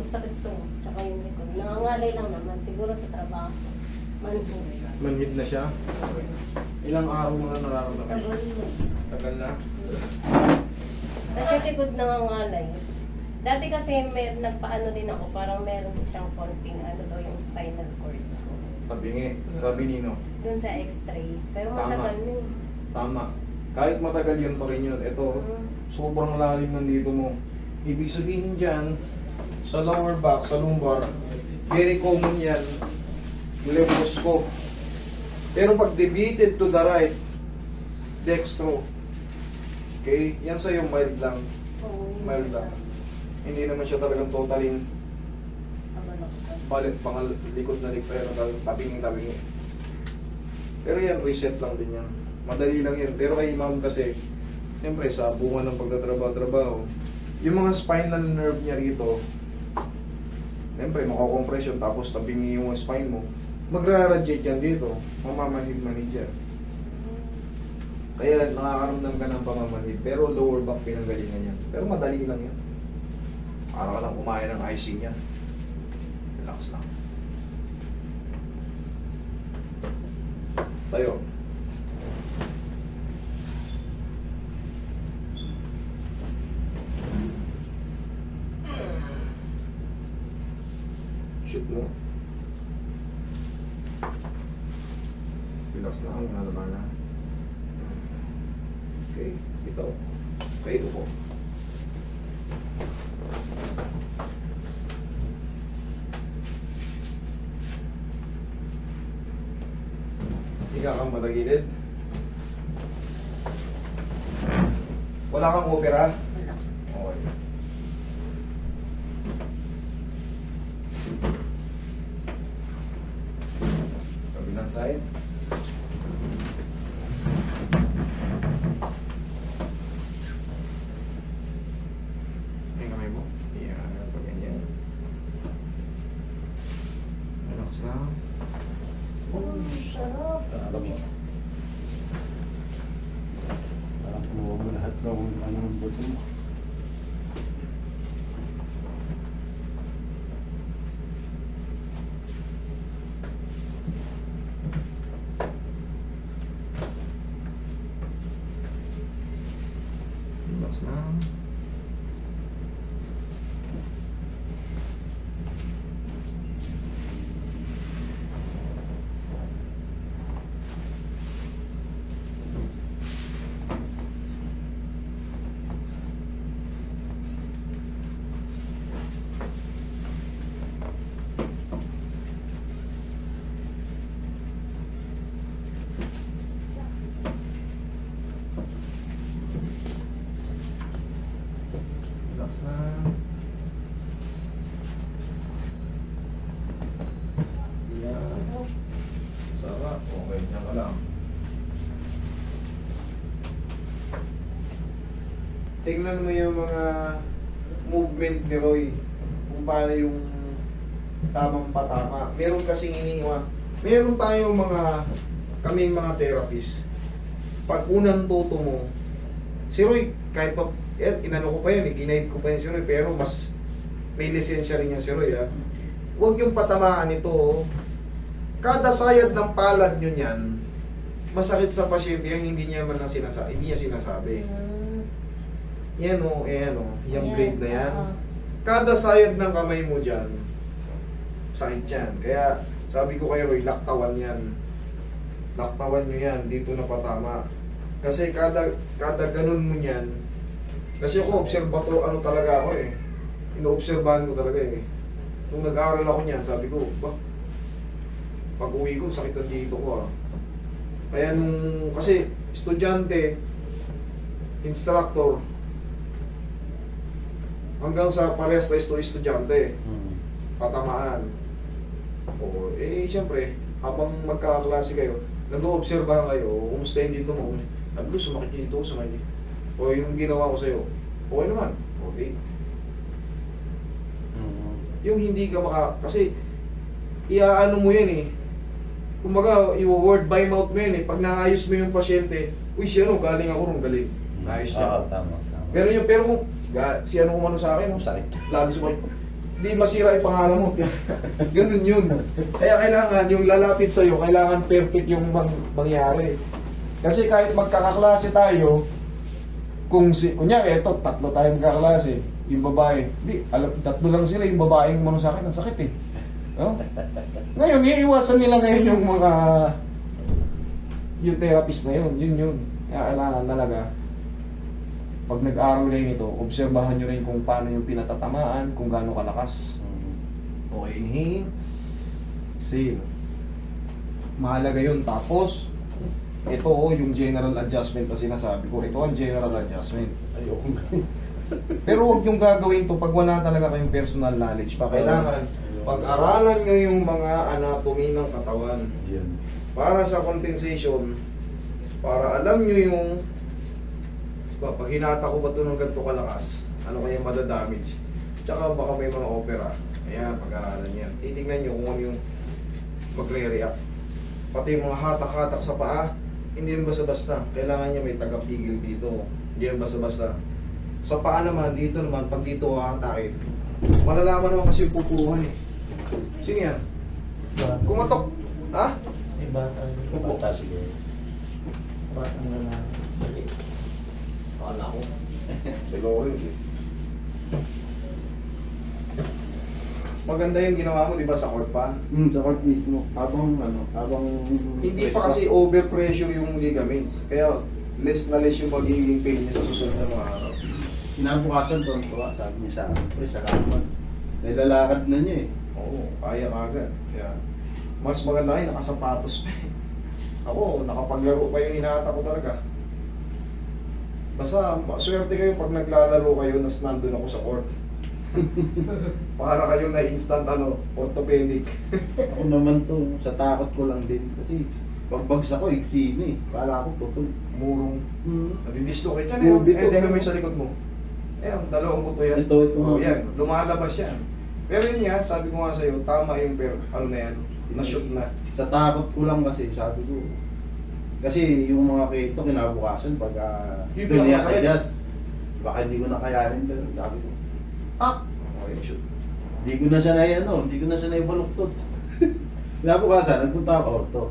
masakit to. Tsaka yung likod. Nangangalay lang naman. Siguro sa trabaho. Manhid. Manhid na siya. Ilang araw mo na nararamdaman? Tagal mo. Tagal na. Kasi likod nangangalay. Dati kasi nagpaano din ako. Parang meron siyang konting ano daw yung spinal cord ko. Tabingi. Sabi Nino. Dun sa x-ray. Pero Tama. matagal na eh. Tama. Kahit matagal yun pa rin yun. Ito, sobrang lalim nandito mo. Ibig sabihin dyan, sa lower back, sa lumbar, very common yan. Lemoscope. Pero pag deviated to the right, dextro. Okay? Yan sa'yo, mild lang. Oo, yun Mild lang. Hindi naman siya talagang totaling balit pangal likod na likod pero tabingin. Pero yan, reset lang din yan. Madali lang yan. Pero kay ma'am kasi, siyempre sa bunga ng pagtatrabaho, yung mga spinal nerve niya rito, siyempre makakompress yun, tapos tabingi yung spine mo, magra-radiate yan dito, mamamanhid-manhid yan. Kaya nakakaramdam ka ng pamamanhid, pero lower back pinanggalingan yan. Pero madali lang yan. Para ka lang kumain ng icing yan. Relax lang. Tayo. Shoot mo. Relax lang. Nalaman na. Okay. Ito. Okay, ito po. Higa kang matagilid. Wala kang opera? Wala. Okay. Kabilang side. Yung kamay mo. Yan. Pag ganyan. Relax lang. Oh, sarap. Alam mo. Parang kumuha mo lahat ng ano ng buto mo. Relax lang. Relax lang. Yan. Sarap. Okay, yan ka lang. Tingnan mo yung mga movement ni Roy. Kung paano yung tamang patama. Meron kasing iniwa. Meron tayong kaming mga therapist. Pag unang tuto mo, si Roy, kahit pa, inano ko pa yan, ginaid ko pa yan si Roy, pero mas may lisensya rin yan si Roy, ha? Huwag yung patamaan ito, oh. Kada sayad ng palad nyo niyan, masakit sa pasyente yan, hindi niya sinasabi. Yan o, yung blade na yan. Kada sayad ng kamay mo dyan, sakit yan. Kaya, sabi ko kay Roy, laktawan yan. Laktawan nyo yan, dito na patama. Kasi kada ganun mo yan, kasi ako, ano talaga ako eh. Inoobserbahan ko talaga eh. Nung nag-aaral ako niyan, sabi ko, pag uwi ko, sakit na dito ko ah. Kaya kasi estudyante, instructor, hanggang sa parehas na estudyante, patamaan. O, siyempre, habang magkakaklase kayo, nag-oobserbahan kayo, kumusta yung dito mo, sabi ko, sumakit dito, sumakit dito. O yung ginawa ko sa'yo, okay naman, okay. Yung hindi ka kasi, iaano mo yan eh. Kumbaga, i-word by mouth mo yan eh. Pag naayos mo yung pasyente, uy, si ano, galing ako ron, galing. Naayos niya. Oo, tama. Pero kung, si ano kumano sa akin, Sakit. lalo sumakit. di masira yung pangalan mo. Ganun yun. Kaya kailangan, yung lalapit sa'yo, kailangan perfect yung mangyari. Kasi kahit magkakaklase tayo, kung kunyari, eto, 3 tayo magkaklase, yung babae, di, 3 lang sila, yung babaeng mano sa akin, ang sakit eh. No? Ngayon, iiwasan nila ngayon yung therapist na yun. Kaya kailangan talaga, pag nag-aaral kayo nito, obserbahan nyo rin kung paano yung pinatatamaan, kung gaano kalakas. Okay, inhale. Exhale. Mahalaga yun. Tapos, ito yung general adjustment na sinasabi ko. Ito ang general adjustment. Ayoko nga. Pero huwag yung gagawin to pag wala talaga kayong personal knowledge pa. Kailangan, pag-aralan nyo yung mga anatomy ng katawan. Yan. Para sa compensation, para alam nyo yung pag hinata ko ba ito ng ganito kalakas, ano kaya madadamage? Tsaka baka may mga opera. Ayan, pag-aralan yan. Titignan nyo kung ano yung magre-react. Pati yung mga hatak-hatak sa paa, hindi yan basta-basta. Kailangan niya may tagapigil dito. Hindi yan basta-basta. Sa paa naman, dito naman, pag dito hahatakin, malalaman naman kasi yung pupuhan eh. Sino yan? Kumatok. Ha? May bata. Bata siguro. Batang lalaki. Mali. Akala ko. Si Lawrence eh. Maganda yung ginawa mo, di ba, sa court pa? Sa court mismo. Habang Hindi pa kasi overpressure yung ligaments. Kaya less na less yung magiging pain niya sa susunod na mga araw. Kinabukasan to, sabi niya sa akin, pre, sa kaman. Nilalakad na niya eh. Oo, kaya kagad. Kaya mas maganda kayo, nakasapatos pa eh. Ako, nakapaglaro pa yung hinahata ko talaga. Basta, swerte kayo pag naglalaro kayo nas nandun ako sa court. Para kayong na-instant orthopedic. Ako naman to, sa takot ko lang din. Kasi pagbagsak ko, iksi na eh. Kala ko putol. Murong. Hmm. Nadidislocate yan eh. Bito. Eh, tingnan mo yung sa likod mo. Ayan, 2 buto yan. Ito. Oh, yan, lumalabas yan. Pero yun nga, sabi ko nga sa'yo, tama yung na yan, na-shoot na. Sa takot ko lang kasi, sabi ko. Kasi yung mga kito, kinabukasan, pag Yung doon niya pinakasakit. adjust, baka hindi ko na kayanin. Pero sabi ko, Okay, shoot. hindi ko na siya hindi ko na siya naibaluktot. Kinabukasan, nagpunta ako orto.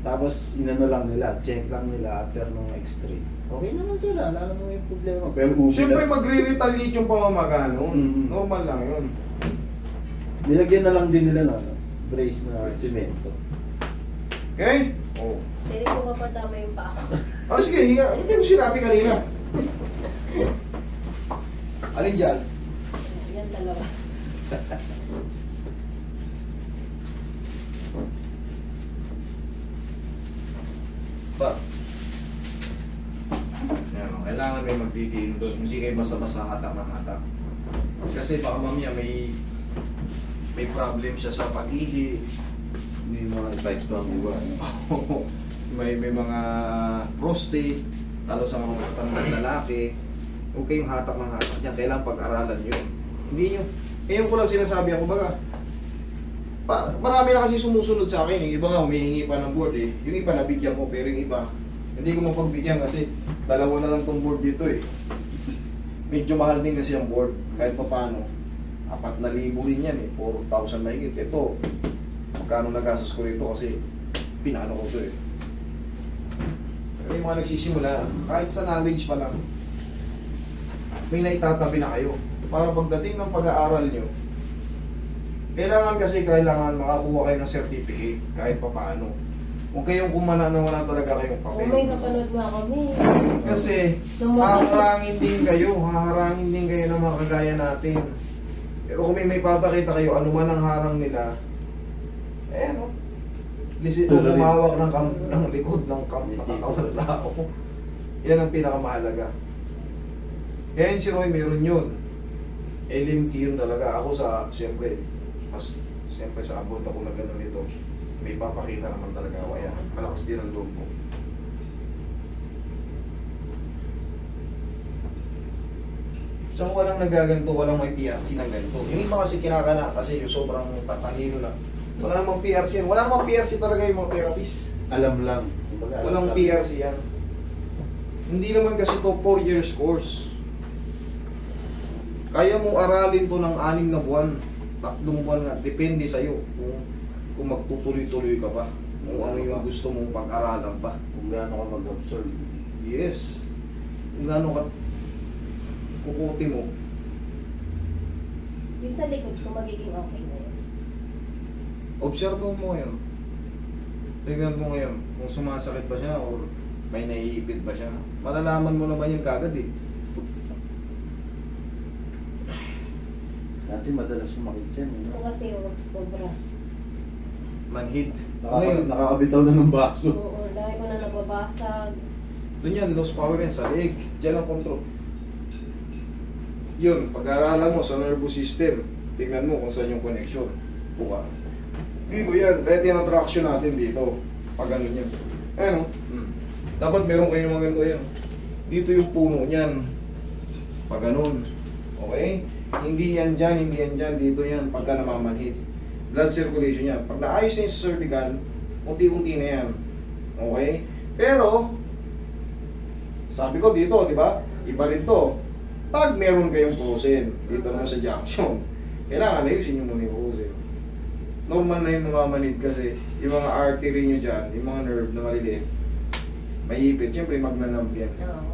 Tapos inano lang nila, check lang nila after nung x-ray. Okay naman sila, wala naman yung problema. Pero Siyempre magre-retaliate yung pamamaga noon. Mm. Normal lang yun. nilagyan na lang din nila na brace na semento. Okay? Oh. Pwede ko mapadama yung paa ko. Ah, sige, hindi mo sinabi kanina. Alin dyan? Yan dalawa. Ba? Yan, kailangan may magdidiin doon. Hindi kayo basta-basta hatak ng hatak. Kasi baka mamaya may problem siya sa pag-ihi. May mga effects pa ang iba. may mga prostate, lalo sa mga matandang lalaki. Huwag kayong hatak ng hatak dyan. Kailangan pag-aralan yun. Hindi nyo. Eh, yung ko lang sinasabi ako, baga, marami na kasi sumusunod sa akin. Yung iba nga, humihingi pa ng board eh. Yung iba, nabigyan ko, pero yung iba, hindi ko mapagbigyan kasi 2 na lang tong board dito eh. Medyo mahal din kasi ang board, kahit pa paano. 4,000 rin yan eh, 4,000 na higit. Ito, magkano nagastos ko rito kasi pinano ko to eh. Pero yung mga nagsisimula, kahit sa knowledge pa lang, may naitatabi na kayo. Para pagdating ng pag-aaral nyo, kailangan makakuha kayo ng certificate kahit pa paano. Huwag kayong kumana na wala talaga kayong Oh, papel. may napanood nga kami. Kasi haharangin din kayo ng mga kagaya natin. Pero kung may papakita kayo, ano man ang harang nila, eh no, lisito lumawak ng likod ng katawan ng tao. Yan ang pinakamahalaga. Kaya yun si Roy, meron yun. LMT yun talaga. Ako siyempre sa abroad ako na gano'n ito. May papakita naman talaga ako. Kaya malakas din ang loob ko. So walang nagaganto, walang may PRC ng ganito. Yung iba kasi kinakana kasi yung sobrang tatalino na. Wala namang PRC yan. Wala namang PRC talaga yung mga therapist. Alam lang. Walang PRC yan. Hindi naman kasi to 4 years course. Kaya mo aralin to ng 6 na buwan. tatlong buwan nga. Depende sa'yo kung magtutuloy-tuloy ka pa. Kung ano yung gusto mong pag-aralan pa. Kung gaano ka mag-absorb. Yes. Kung gaano ka kukuti mo. Yung sa likod ko, magiging okay na yun. Observe mo ngayon. Tignan mo ngayon kung sumasakit ba siya or may naiipit ba siya. Malalaman mo naman yan kagad eh. Dati madalas sumakit yan. Ito kasi sobra. Manhid. Ngayon, Nakakabitaw na ng baso. Oo, dahil ko na nababasag. doon yan, lost power yan sa leg. Diyan ang control. Yun, pag-aaralan mo sa nervous system, tingnan mo kung saan yung connection. Buka. Dito yan, kahit yan ang traction natin dito. Pag ganun yan. Ayan o. Dapat meron kayong mga ganito yan. Dito yung puno niyan. Pag ganun. Okay? Hindi yan dyan, hindi yan dyan. Dito yan, pagka namamanhid. Blood circulation yan. Pag naayos na yung sa cervical, unti-unti na yan. Okay? Pero, sabi ko dito, di ba? Iba rin to. Pag meron kayong frozen, dito naman sa junction, kailangan ayusin nyo muna yung frozen. Normal na yung mamamanid kasi yung mga artery nyo dyan, yung mga nerve na maliliit, may ipit. Siyempre, magnanamp yan. Oo.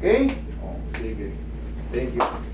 Okay? Oh, sige. Thank you.